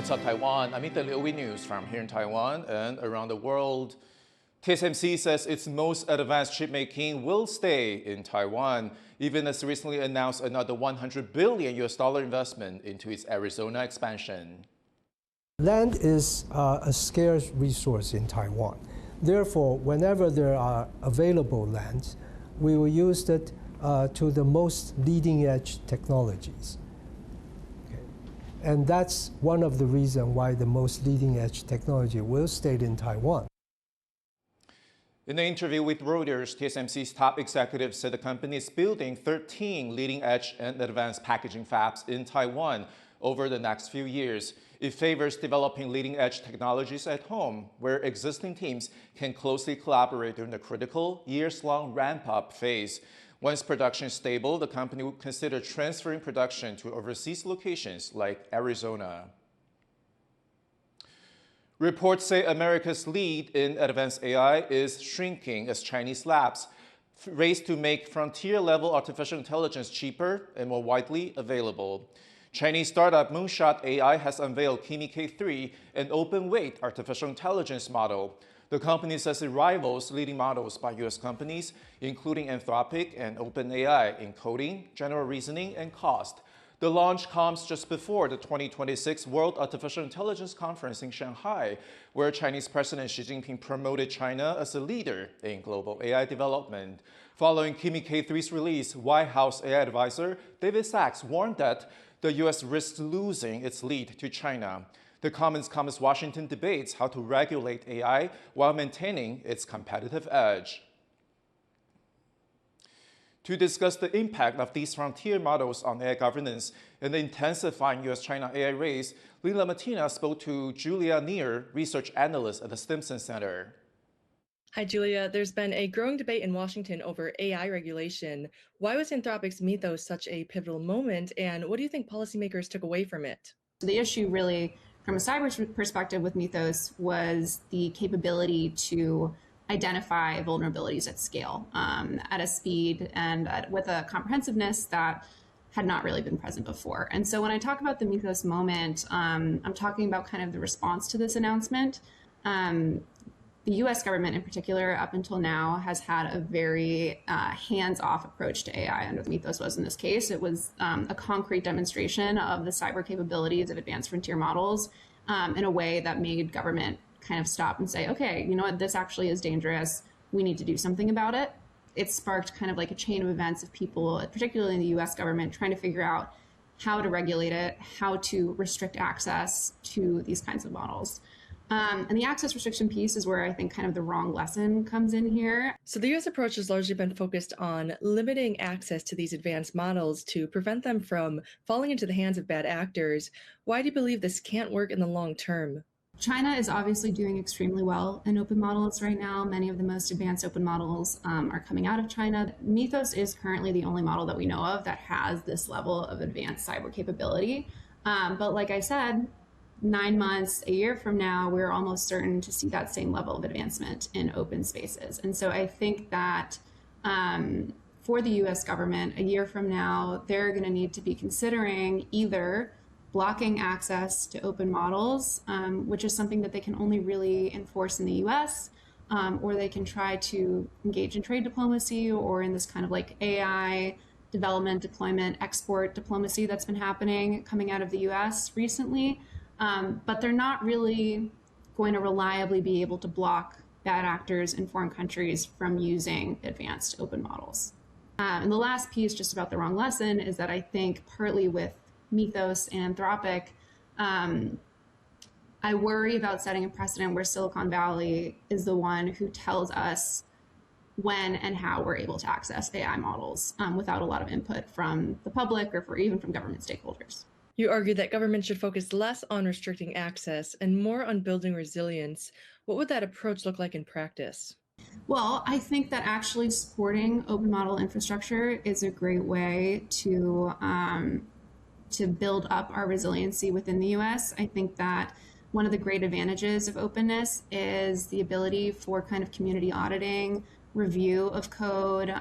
What's up, Taiwan? I'm Int'l with news from here in Taiwan and around the world. TSMC says its most advanced chipmaking will stay in Taiwan, even as recently announced another $100 billion investment into its Arizona expansion. Land is a scarce resource in Taiwan. Therefore, whenever there are available lands, we will use it to the most leading-edge technologies. Okay. And that's one of the reasons why the most leading-edge technology will stay in Taiwan. In an interview with Reuters, TSMC's top executive said the company is building 13 leading-edge and advanced packaging fabs in Taiwan over the next few years. It favors developing leading-edge technologies at home, where existing teams can closely collaborate during the critical, years-long ramp-up phase. Once production is stable, the company would consider transferring production to overseas locations like Arizona. Reports say America's lead in advanced AI is shrinking as Chinese labs race to make frontier-level artificial intelligence cheaper and more widely available. Chinese startup Moonshot AI has unveiled Kimi K3, an open-weight artificial intelligence model. The company says it rivals leading models by U.S. companies, including Anthropic and OpenAI, in coding, general reasoning, and cost. The launch comes just before the 2026 World Artificial Intelligence Conference in Shanghai, where Chinese President Xi Jinping promoted China as a leader in global AI development. Following Kimi K3's release, White House AI advisor David Sachs warned that the U.S. risks losing its lead to China. The comments come as Washington debates how to regulate AI while maintaining its competitive edge. To discuss the impact of these frontier models on AI governance and the intensifying U.S.-China AI race, Lila Matina spoke to Julia Neer, research analyst at the Stimson Center. Hi, Julia. There's been a growing debate in Washington over AI regulation. Why was Anthropic's Mythos such a pivotal moment, and what do you think policymakers took away from it? The issue really, from a cyber perspective with Mythos, was the capability to identify vulnerabilities at scale, at a speed and with a comprehensiveness that had not really been present before. And so when I talk about the Mythos moment, I'm talking about kind of the response to this announcement. The U.S. government in particular, up until now, has had a very hands-off approach to AI, and what Mythos was in this case. It was a concrete demonstration of the cyber capabilities of advanced frontier models in a way that made government kind of stop and say, okay, you know what, this actually is dangerous. We need to do something about it. It sparked kind of like a chain of events of people, particularly in the U.S. government, trying to figure out how to regulate it, how to restrict access to these kinds of models. And the access restriction piece is where I think kind of the wrong lesson comes in here. So the U.S. approach has largely been focused on limiting access to these advanced models to prevent them from falling into the hands of bad actors. Why do you believe this can't work in the long term? China is obviously doing extremely well in open models right now. Many of the most advanced open models are coming out of China. Mythos is currently the only model that we know of that has this level of advanced cyber capability. But like I said, 9 months, a year from now, we're almost certain to see that same level of advancement in open spaces. And so I think that for the US government, a year from now, they're going to need to be considering either blocking access to open models, which is something that they can only really enforce in the US, or they can try to engage in trade diplomacy or in this kind of like AI development, deployment, export diplomacy that's been happening coming out of the US recently. But they're not really going to reliably be able to block bad actors in foreign countries from using advanced open models. And the last piece, just about the wrong lesson, is that I think partly with Mythos and Anthropic, I worry about setting a precedent where Silicon Valley is the one who tells us when and how we're able to access AI models without a lot of input from the public or even from government stakeholders. You argue that government should focus less on restricting access and more on building resilience. What would that approach look like in practice? Well, I think that actually supporting open model infrastructure is a great way to build up our resiliency within the US. I think that one of the great advantages of openness is the ability for kind of community auditing, review of code,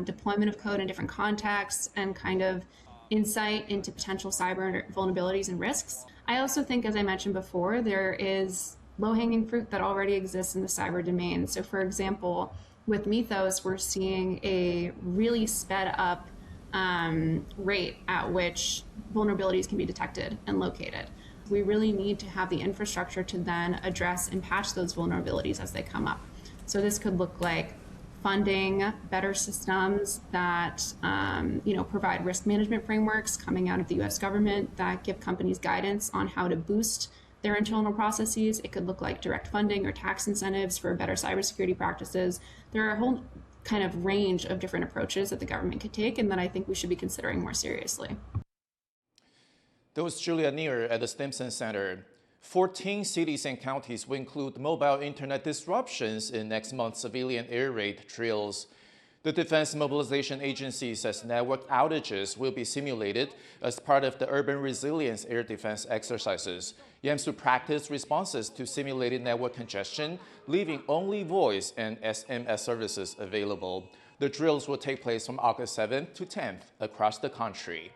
deployment of code in different contexts, and kind of insight into potential cyber vulnerabilities and risks. I also think, as I mentioned before, there is low-hanging fruit that already exists in the cyber domain. So for example, with Mythos, we're seeing a really sped up rate at which vulnerabilities can be detected and located. We really need to have the infrastructure to then address and patch those vulnerabilities as they come up. So this could look like funding better systems that provide risk management frameworks coming out of the US government that give companies guidance on how to boost their internal processes. It could look like direct funding or tax incentives for better cybersecurity practices. There are a whole kind of range of different approaches that the government could take and that I think we should be considering more seriously. That was Julia Neer at the Stimson Center. 14 cities and counties will include mobile internet disruptions in next month's civilian air raid drills. The Defense Mobilization Agency says network outages will be simulated as part of the Urban Resilience Air Defense exercises. YAMS will practice responses to simulated network congestion, leaving only voice and SMS services available. The drills will take place from August 7th to 10th across the country.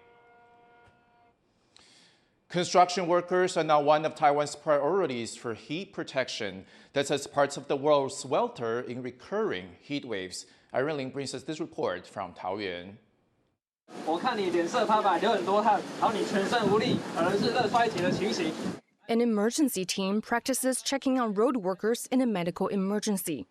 Construction workers are now one of Taiwan's priorities for heat protection. That's as parts of the world swelter in recurring heat waves. Irene Ling brings us this report from Taoyuan. 我看你脸色苍白，流很多汗，然后你全身无力，可能是热衰竭的情形。 An emergency team practices checking on road workers in a medical emergency.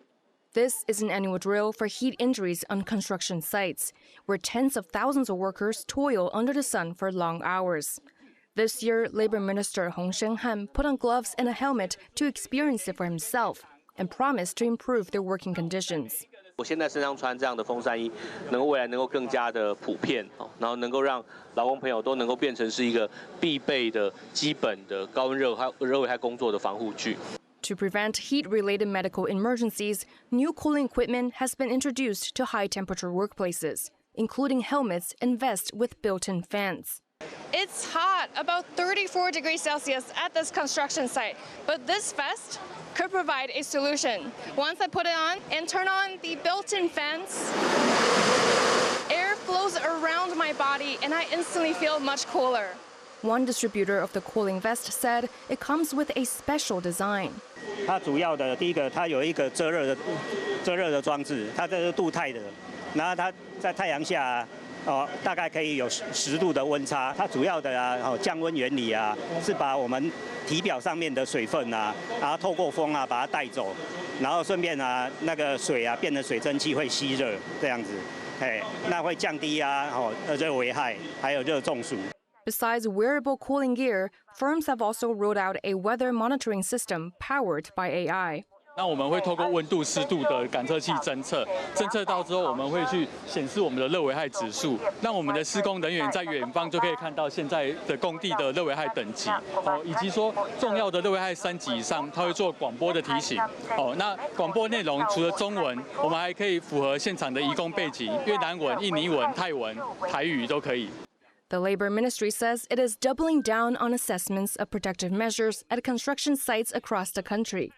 This is an annual drill for heat injuries on construction sites, where tens of thousands of workers toil under the sun for long hours. This year, Labor Minister Hong Shenghan put on gloves and a helmet to experience it for himself and promised to improve their working conditions. 我现在身上穿这样的风扇衣，能够未来能够更加的普遍，然后能够让劳工朋友都能够变成是一个必备的基本的高温热危害工作的防护具。 To prevent heat-related medical emergencies, new cooling equipment has been introduced to high-temperature workplaces, including helmets and vests with built-in fans. It's hot, about 34 degrees Celsius at this construction site, but this vest could provide a solution. Once I put it on and turn on the built-in fans, air flows around my body and I instantly feel much cooler. One distributor of the cooling vest said it comes with a special design. 它主要的第一个，它有一个遮热的装置，它这是镀钛的，然后它在太阳下。 大概可以有10度的温差。它主要的降温原理是把我们体表上面的水分然后透过风把它带走，然后顺便那个水变成水蒸气会吸热，这样子，那会降低热危害，还有热中暑。 Besides wearable cooling gear, firms have also rolled out a weather monitoring system powered by AI. 那我们会透过温度、湿度的感测器侦测到之后，我们会去显示我们的热危害指数，让我们的施工人员在远方就可以看到现在的工地的热危害等级，以及说重要的热危害3级以上，它会做广播的提醒。那广播内容除了中文，我们还可以符合现场的移工背景，越南文、印尼文、泰文、台语都可以。 The Labor Ministry says it is doubling down on assessments of protective measures at construction sites across the country.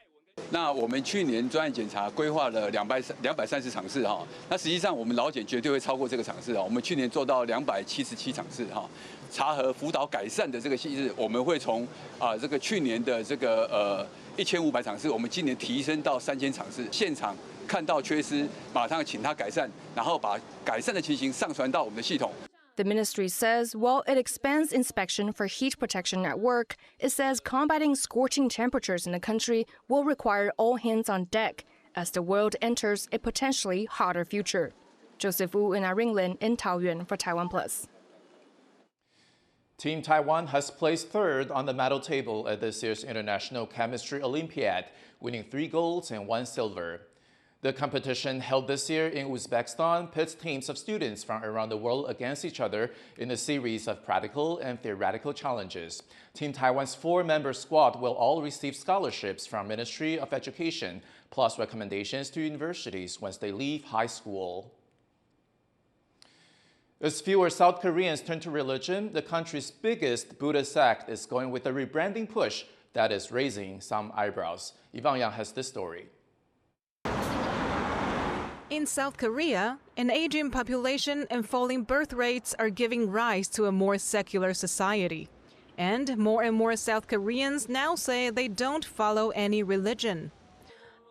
那我们去年专案检查规划了230场次哈，那实际上我们劳检绝对会超过这个场次啊。我们去年做到277场次哈，查核辅导改善的这个细致，我们会从这个去年的这个1500场次，我们今年提升到3000场次。现场看到缺失，马上请他改善，然后把改善的情形上传到我们的系统。 The ministry says while it expands inspection for heat protection at work, it says combating scorching temperatures in the country will require all hands on deck as the world enters a potentially hotter future. Joseph Wu and Irene Lin in Taoyuan for TaiwanPlus. Team Taiwan has placed third on the medal table at this year's International Chemistry Olympiad, winning 3 golds and 1 silver. The competition held this year in Uzbekistan pits teams of students from around the world against each other in a series of practical and theoretical challenges. Team Taiwan's 4-member squad will all receive scholarships from Ministry of Education, plus recommendations to universities once they leave high school. As fewer South Koreans turn to religion, the country's biggest Buddhist sect is going with a rebranding push that is raising some eyebrows. Yvonne Yang has this story. In South Korea, an aging population and falling birth rates are giving rise to a more secular society. And more South Koreans now say they don't follow any religion.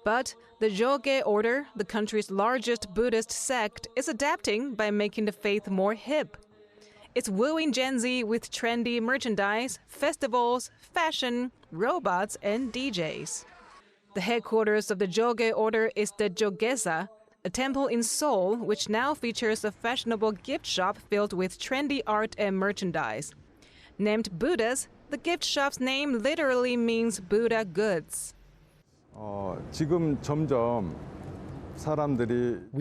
But the Jogye order, the country's largest Buddhist sect, is adapting by making the faith more hip. It's wooing Gen Z with trendy merchandise, festivals, fashion, robots, and DJs. The headquarters of the Jogye order is the Jogyesa, a temple in Seoul which now features a fashionable gift shop filled with trendy art and merchandise. Named Buddhas, the gift shop's name literally means Buddha goods. We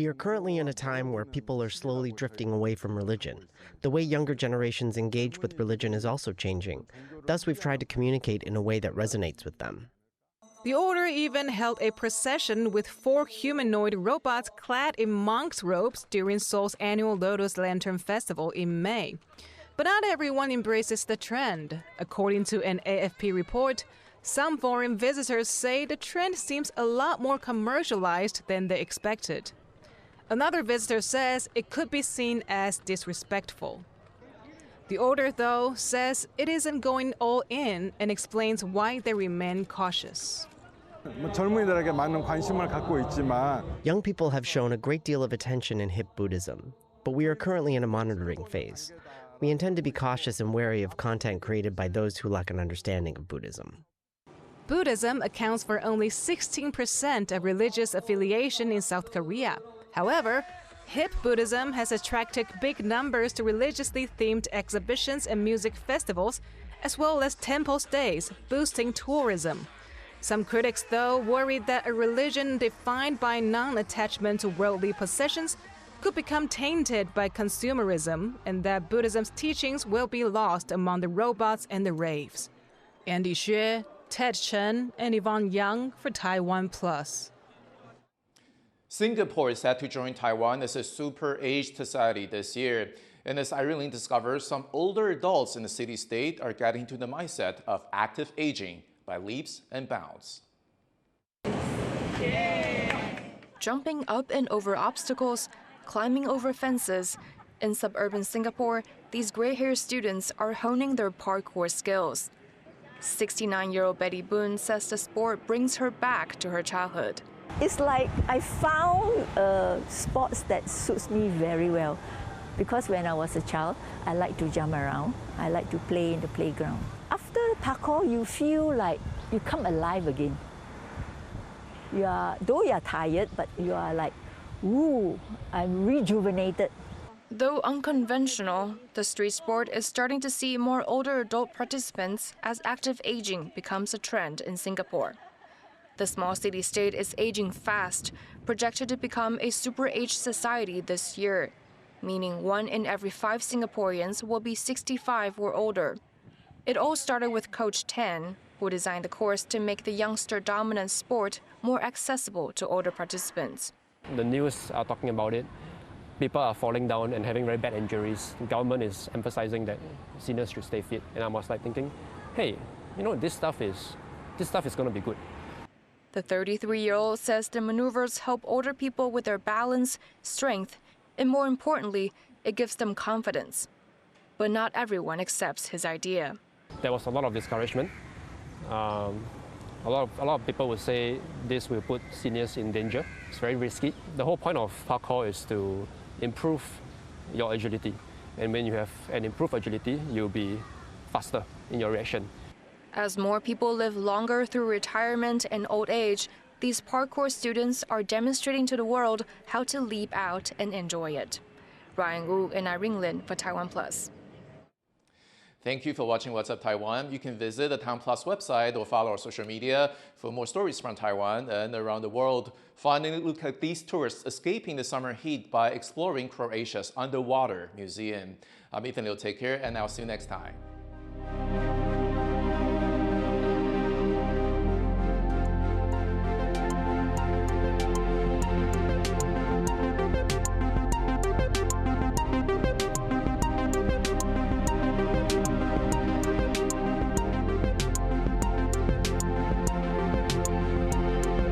are currently in a time where people are slowly drifting away from religion. The way younger generations engage with religion is also changing. Thus, we've tried to communicate in a way that resonates with them. The order even held a procession with 4 humanoid robots clad in monks' robes during Seoul's annual Lotus Lantern Festival in May. But not everyone embraces the trend. According to an AFP report, some foreign visitors say the trend seems a lot more commercialized than they expected. Another visitor says it could be seen as disrespectful. The order, though, says it isn't going all in and explains why they remain cautious. Young people have shown a great deal of attention in hip Buddhism, but we are currently in a monitoring phase. We intend to be cautious and wary of content created by those who lack an understanding of Buddhism. Buddhism accounts for only 16% of religious affiliation in South Korea. However, hip Buddhism has attracted big numbers to religiously themed exhibitions and music festivals, as well as temple stays, boosting tourism. Some critics, though, worry that a religion defined by non-attachment to worldly possessions could become tainted by consumerism, and that Buddhism's teachings will be lost among the robots and the raves. Andy Xue, Ted Chen, and Yvonne Yang for TaiwanPlus. Singapore is set to join Taiwan as a super-aged society this year. And as Irene discovers, some older adults in the city-state are getting to the mindset of active aging by leaps and bounds. Jumping up and over obstacles, climbing over fences. In suburban Singapore, these gray-haired students are honing their parkour skills. 69-year-old Betty Boone says the sport brings her back to her childhood. It's like I found sports that suits me very well. Because when I was a child, I like to jump around. I like to play in the playground. After parkour, you feel like you come alive again. Though you are tired, but you are like, ooh, I'm rejuvenated. Though unconventional, the street sport is starting to see more older adult participants as active aging becomes a trend in Singapore. The small city-state is aging fast, projected to become a super-aged society this year, meaning 1 in every 5 Singaporeans will be 65 or older. It all started with Coach Tan, who designed the course to make the youngster-dominant sport more accessible to older participants. The news are talking about it. People are falling down and having very bad injuries. The government is emphasizing that seniors should stay fit. And I was like thinking, hey, this stuff is going to be good. The 33-year-old says the maneuvers help older people with their balance, strength, and more importantly, it gives them confidence. But not everyone accepts his idea. There was a lot of discouragement. A lot of people would say this will put seniors in danger. It's very risky. The whole point of parkour is to improve your agility. And when you have an improved agility, you'll be faster in your reaction. As more people live longer through retirement and old age, these parkour students are demonstrating to the world how to leap out and enjoy it. Ryan Wu and Irene Lin for TaiwanPlus. Thank you for watching What's Up Taiwan. You can visit the TaiwanPlus website or follow our social media for more stories from Taiwan and around the world. Finally, look at these tourists escaping the summer heat by exploring Croatia's underwater museum. I'm Int'l. Take care, and I'll see you next time.